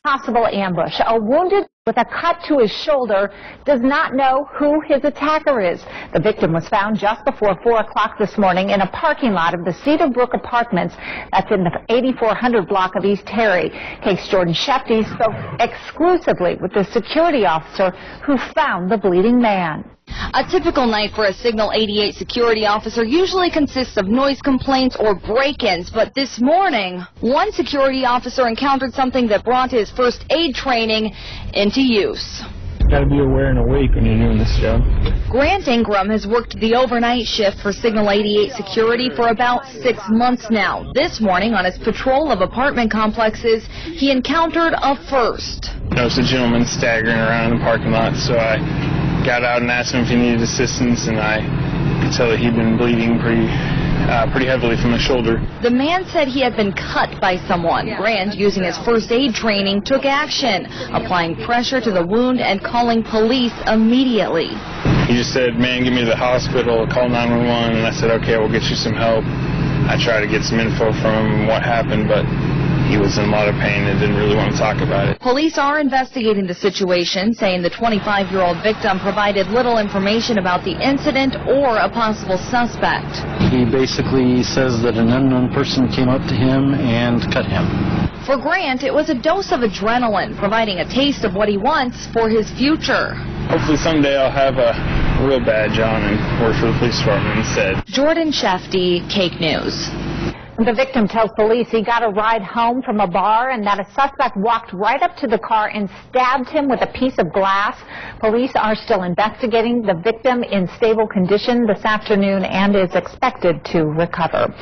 Possible ambush. A wounded with a cut to his shoulder does not know who his attacker is. The victim was found just before 4 o'clock this morning in a parking lot of the Cedar Brook Apartments. That's in the 8400 block of East Harry. Case Jordan Shefty spoke exclusively with the security officer who found the bleeding man. A typical night for a Signal 88 security officer usually consists of noise complaints or break-ins, but this morning, one security officer encountered something that brought his first aid training into use. Got to be aware and awake when you're doing this job. Grant Ingram has worked the overnight shift for Signal 88 security for about 6 months now. This morning, on his patrol of apartment complexes, he encountered a first. I noticed a gentleman staggering around in the parking lot, so I got out and asked him if he needed assistance, and I could tell that he'd been bleeding pretty heavily from the shoulder. The man said he had been cut by someone. Grant, using his first aid training, took action, applying pressure to the wound and calling police immediately. He just said, "Man, get me to the hospital, call 911, and I said, "Okay, we'll get you some help." I tried to get some info from him what happened, but he was in a lot of pain and didn't really want to talk about it. Police are investigating the situation, saying the 25-year-old victim provided little information about the incident or a possible suspect. He basically says that an unknown person came up to him and cut him. For Grant, it was a dose of adrenaline, providing a taste of what he wants for his future. Hopefully someday I'll have a real badge on and work for the police department instead. Jordan Shefty, Cake News. The victim tells police he got a ride home from a bar and that a suspect walked right up to the car and stabbed him with a piece of glass. Police are still investigating the victim in stable condition this afternoon and is expected to recover.